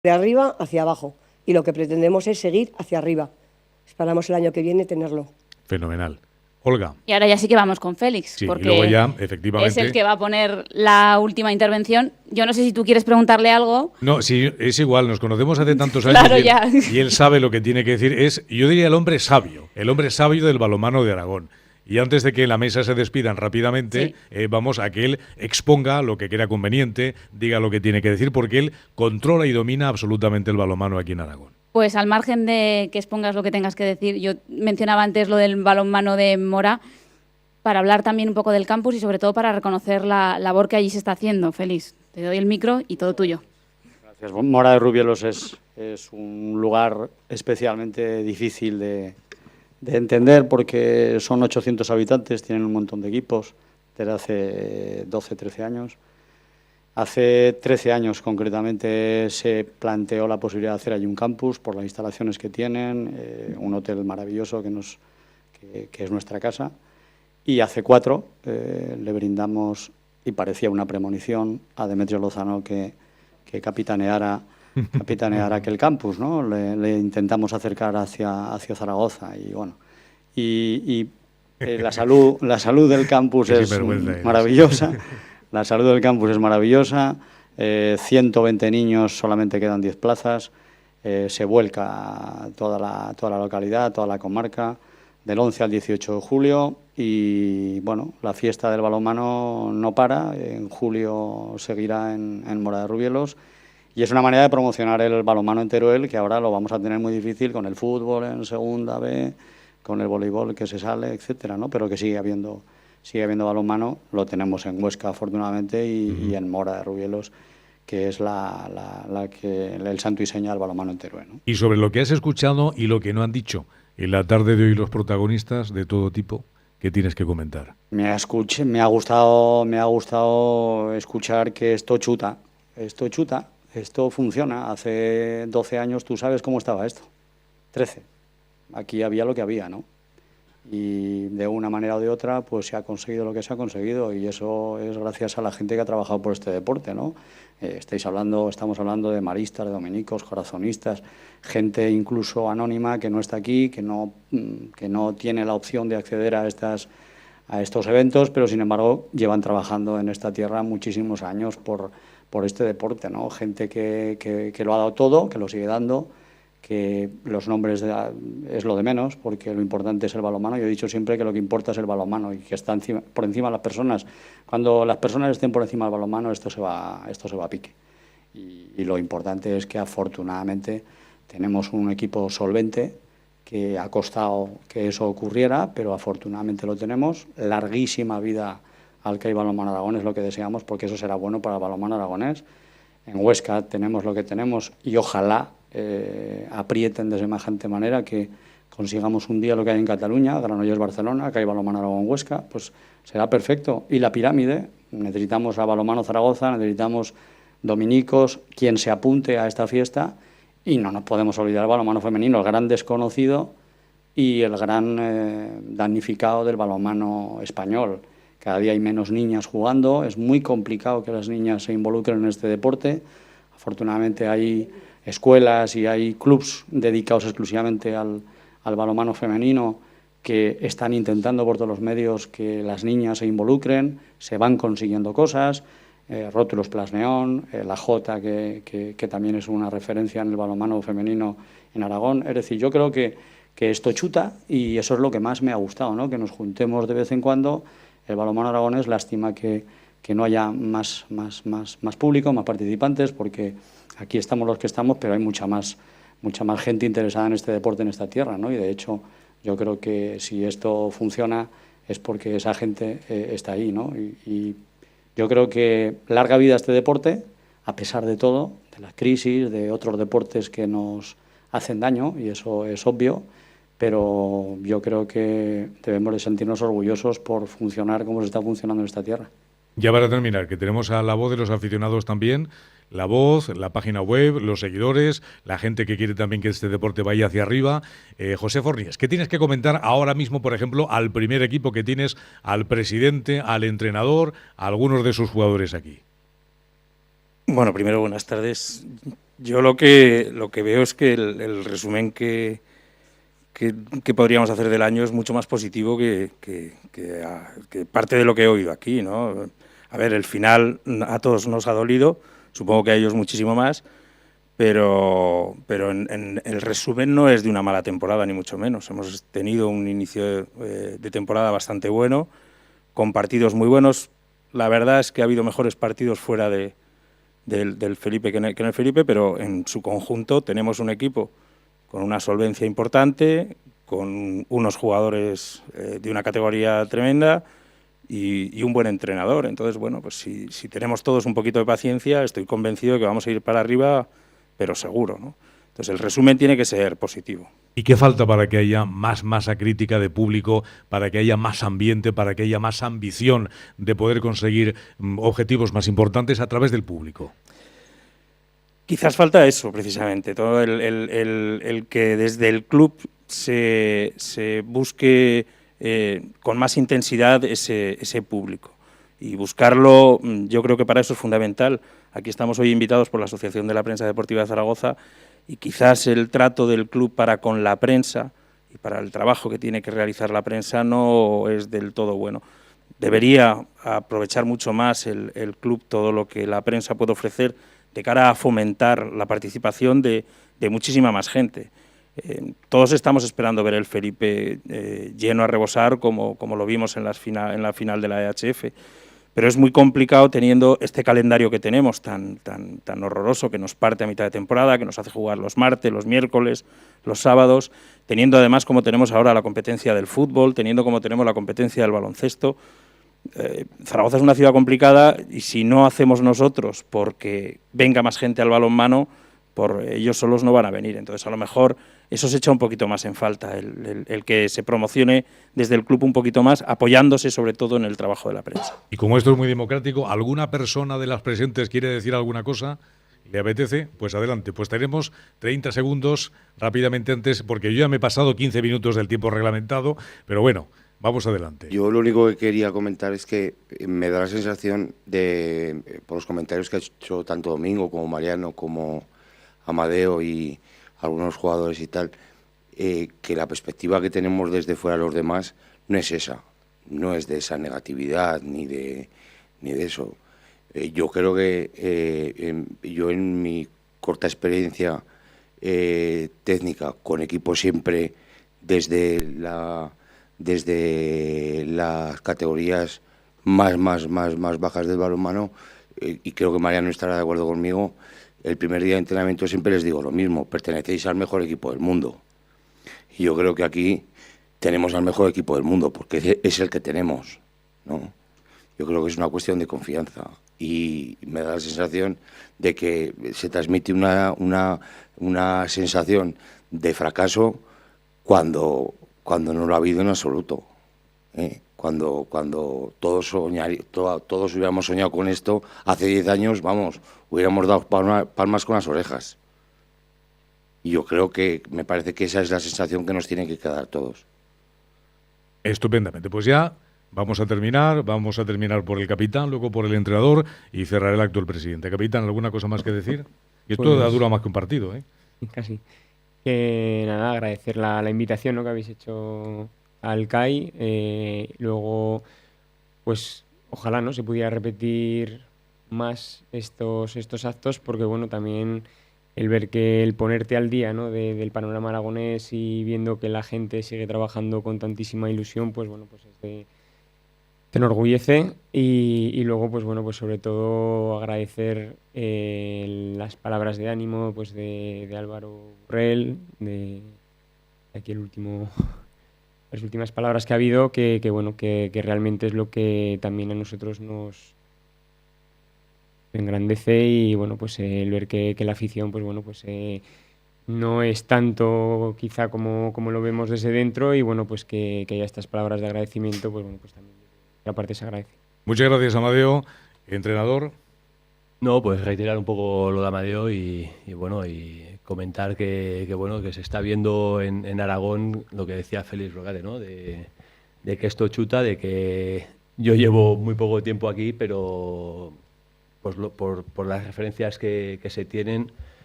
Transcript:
de arriba hacia abajo. Y lo que pretendemos es seguir hacia arriba. Esperamos el año que viene tenerlo. Fenomenal. Olga. Y ahora ya sí que vamos con Félix, Sí, porque y luego ya, efectivamente, es el que va a poner la última intervención. Yo no sé si tú quieres preguntarle algo. No, sí, es igual, nos conocemos hace tantos años Claro, y, él, ya. y él sabe lo que tiene que decir. Yo diría el hombre sabio del balonmano de Aragón. Y antes de que en la mesa se despidan rápidamente, vamos a que él exponga lo que crea conveniente, diga lo que tiene que decir, porque él controla y domina absolutamente el balonmano aquí en Aragón. Pues al margen de que expongas lo que tengas que decir, yo mencionaba antes lo del balonmano de Mora, para hablar también un poco del campus y sobre todo para reconocer la labor que allí se está haciendo. Félix, te doy el micro y todo tuyo. Gracias. Mora de Rubielos es un lugar especialmente difícil de entender porque son 800 habitantes, tienen un montón de equipos desde hace 12, 13 años. Hace 13 años concretamente se planteó la posibilidad de hacer allí un campus por las instalaciones que tienen, un hotel maravilloso que es nuestra casa. Y hace 4 le brindamos, y parecía una premonición, a Demetrio Lozano que capitaneara aquel campus, ¿no? Le intentamos acercar hacia Zaragoza y bueno, y la salud del campus es maravillosa. La salud del campus es maravillosa. 120 niños, solamente quedan 10 plazas. Se vuelca toda la localidad, toda la comarca, del 11 al 18 de julio. Y bueno, la fiesta del balonmano no para. En julio seguirá en Mora de Rubielos. Y es una manera de promocionar el balonmano en Teruel, que ahora lo vamos a tener muy difícil con el fútbol en segunda B, con el voleibol que se sale, etcétera, ¿no? Pero que sigue habiendo balonmano. Lo tenemos en Huesca, afortunadamente, y en Mora de Rubielos, que es el santo y seña del balonmano en Teruel, ¿no? Y sobre lo que has escuchado y lo que no han dicho en la tarde de hoy los protagonistas de todo tipo, ¿qué tienes que comentar? Me ha gustado escuchar que esto chuta, esto funciona. Hace 12 años tú sabes cómo estaba esto, 13. Aquí había lo que había, ¿no? Y de una manera o de otra pues se ha conseguido lo que se ha conseguido, y eso es gracias a la gente que ha trabajado por este deporte, ¿no? Estamos hablando de maristas, de dominicos, corazonistas, gente incluso anónima que no está aquí, que no tiene la opción de acceder a estos eventos, pero sin embargo llevan trabajando en esta tierra muchísimos años por este deporte, ¿no? Gente que lo ha dado todo, que lo sigue dando, que los nombres es lo de menos, porque lo importante es el balonmano. Yo he dicho siempre que lo que importa es el balonmano y que está por encima de las personas. Cuando las personas estén por encima del balonmano, esto se va a pique. Y lo importante es que afortunadamente tenemos un equipo solvente, que ha costado que eso ocurriera, pero afortunadamente lo tenemos. Larguísima vida al CAI Balonmano Aragón es lo que deseamos, porque eso será bueno para el balonmano aragonés. En Huesca tenemos lo que tenemos y ojalá aprieten de semejante manera que consigamos un día lo que hay en Cataluña, Granollers Barcelona, CAI Balonmano Aragón Huesca, pues será perfecto. Y la pirámide, necesitamos a Balonmano Zaragoza, necesitamos dominicos, quien se apunte a esta fiesta, y no nos podemos olvidar el balonmano femenino, el gran desconocido y el gran damnificado del balonmano español. Cada día hay menos niñas jugando, es muy complicado que las niñas se involucren en este deporte. Afortunadamente hay escuelas y hay clubs dedicados exclusivamente al balonmano femenino que están intentando por todos los medios que las niñas se involucren, se van consiguiendo cosas, Rótulos Plasneón, la Jota, que también es una referencia en el balonmano femenino en Aragón. Es decir, yo creo que esto chuta, y eso es lo que más me ha gustado, ¿no? Que nos juntemos de vez en cuando. El balonmano aragonés, lástima que no haya más público, más participantes, porque aquí estamos los que estamos, pero hay mucha más gente interesada en este deporte en esta tierra, ¿no? Y de hecho yo creo que si esto funciona es porque esa gente está ahí, ¿no? Y yo creo que larga vida a este deporte, a pesar de todo, de la crisis, de otros deportes que nos hacen daño, y eso es obvio, pero yo creo que debemos de sentirnos orgullosos por funcionar como se está funcionando en esta tierra. Ya para terminar, que tenemos a la voz de los aficionados también, la voz, la página web, los seguidores, la gente que quiere también que este deporte vaya hacia arriba. José Forníes, ¿qué tienes que comentar ahora mismo, por ejemplo, al primer equipo que tienes, al presidente, al entrenador, a algunos de sus jugadores aquí? Bueno, primero, buenas tardes. Yo lo que veo es que el resumen que podríamos hacer del año es mucho más positivo que parte de lo que he oído aquí, ¿no? A ver, el final a todos nos ha dolido, supongo que a ellos muchísimo más, pero en el resumen no es de una mala temporada, ni mucho menos. Hemos tenido un inicio de temporada bastante bueno, con partidos muy buenos. La verdad es que ha habido mejores partidos fuera del Felipe que en el Felipe, pero en su conjunto tenemos un equipo con una solvencia importante, con unos jugadores de una categoría tremenda y un buen entrenador. Entonces, bueno, pues si tenemos todos un poquito de paciencia, estoy convencido de que vamos a ir para arriba, pero seguro, ¿no? Entonces, el resumen tiene que ser positivo. ¿Y qué falta para que haya más masa crítica de público, para que haya más ambiente, para que haya más ambición de poder conseguir objetivos más importantes a través del público? Quizás falta eso, precisamente, todo el que desde el club se busque con más intensidad ese público. Y buscarlo, yo creo que para eso es fundamental. Aquí estamos hoy invitados por la Asociación de la Prensa Deportiva de Zaragoza y quizás el trato del club para con la prensa y para el trabajo que tiene que realizar la prensa no es del todo bueno. Debería aprovechar mucho más el club todo lo que la prensa puede ofrecer de cara a fomentar la participación de muchísima más gente. Todos estamos esperando ver el Felipe lleno a rebosar como lo vimos en la final de la EHF, pero es muy complicado teniendo este calendario que tenemos tan horroroso, que nos parte a mitad de temporada, que nos hace jugar los martes, los miércoles, los sábados, teniendo además como tenemos ahora la competencia del fútbol, teniendo como tenemos la competencia del baloncesto. Zaragoza es una ciudad complicada y si no hacemos nosotros porque venga más gente al balonmano, por ellos solos no van a venir. Entonces, a lo mejor eso se echa un poquito más en falta, el que se promocione desde el club un poquito más, apoyándose sobre todo en el trabajo de la prensa. Y como esto es muy democrático, ¿alguna persona de las presentes quiere decir alguna cosa? ¿Le apetece? Pues adelante. Pues tenemos 30 segundos rápidamente antes, porque yo ya me he pasado 15 minutos del tiempo reglamentado, pero bueno, vamos adelante. Yo lo único que quería comentar es que me da la sensación por los comentarios que ha hecho tanto Domingo como Mariano, como Amadeo y algunos jugadores y tal, que la perspectiva que tenemos desde fuera los demás no es esa, no es de esa negatividad ni de eso. Yo creo que yo en mi corta experiencia técnica con equipos siempre desde las categorías más bajas del balonmano, y creo que Mariano estará de acuerdo conmigo, el primer día de entrenamiento siempre les digo lo mismo: pertenecéis al mejor equipo del mundo. Y yo creo que aquí tenemos al mejor equipo del mundo, porque es el que tenemos, ¿no? Yo creo que es una cuestión de confianza y me da la sensación de que se transmite una sensación de fracaso cuando no lo ha habido en absoluto. Cuando todos hubiéramos soñado con esto hace 10 años, vamos, hubiéramos dado palmas con las orejas. Y yo creo que me parece que esa es la sensación que nos tiene que quedar a todos. Estupendamente. Pues ya vamos a terminar por el capitán, luego por el entrenador y cerrar el acto el presidente. Capitán, ¿alguna cosa más que decir? Y esto ha durado más que un partido, ¿eh? Casi. Nada, agradecer la invitación, ¿no?, que habéis hecho al CAI. Luego, pues ojalá no se pudiera repetir más estos actos, porque bueno, también el ver que el ponerte al día, ¿no?, del panorama aragonés y viendo que la gente sigue trabajando con tantísima ilusión, pues bueno, pues te enorgullece. Y luego, pues bueno, pues sobre todo agradecer las palabras de ánimo, pues de Álvaro Burrell, de aquí las últimas palabras que ha habido, que bueno, que realmente es lo que también a nosotros nos engrandece. Y bueno, pues el ver que la afición, pues bueno, pues no es tanto quizá como lo vemos desde dentro, y bueno, pues que haya estas palabras de agradecimiento, pues bueno, pues también la parte se agradece. Muchas gracias, Amadeo. Entrenador. No, pues reiterar un poco lo de Amadeo y bueno, y comentar que bueno, que se está viendo en Aragón lo que decía Félix Rogate, ¿no? De que esto chuta, de que yo llevo muy poco tiempo aquí, pero pues por las referencias que se tienen,